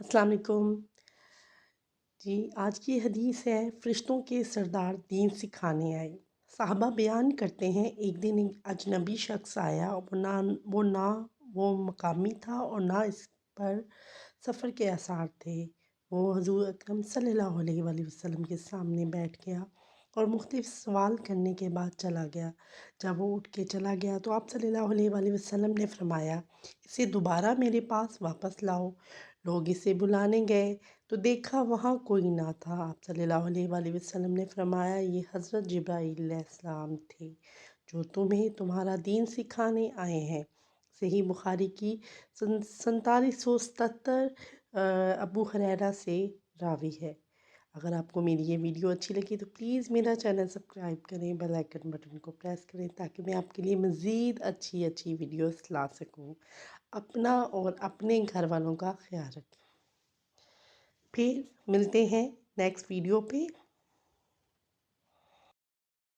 السلام علیکم جی۔ آج کی حدیث ہے فرشتوں کے سردار دین سکھانے آئے۔ صحابہ بیان کرتے ہیں ایک دن ایک اجنبی شخص آیا، نہ وہ مقامی تھا اور نہ اس پر سفر کے آثار تھے۔ وہ حضور اکرم صلی اللہ علیہ وآلہ وسلم کے سامنے بیٹھ گیا اور مختلف سوال کرنے کے بعد چلا گیا۔ جب وہ اٹھ کے چلا گیا تو آپ صلی اللہ علیہ وآلہ وسلم نے فرمایا، اسے دوبارہ میرے پاس واپس لاؤ۔ لوگ اسے بلانے گئے تو دیکھا وہاں کوئی نہ تھا۔ آپ صلی اللہ علیہ وآلہ وسلم نے فرمایا، یہ حضرت جبرائیل علیہ السلام تھے جو تمہیں تمہارا دین سکھانے آئے ہیں۔ صحیح بخاری کی 4777 ابو ہریرہ سے راوی ہے۔ اگر آپ کو میری یہ ویڈیو اچھی لگی تو پلیز میرا چینل سبسکرائب کریں، بیل آئیکن بٹن کو پریس کریں تاکہ میں آپ کے لیے مزید اچھی ویڈیوز لا سکوں۔ اپنا اور اپنے گھر والوں کا خیال رکھیں۔ پھر ملتے ہیں نیکسٹ ویڈیو پہ۔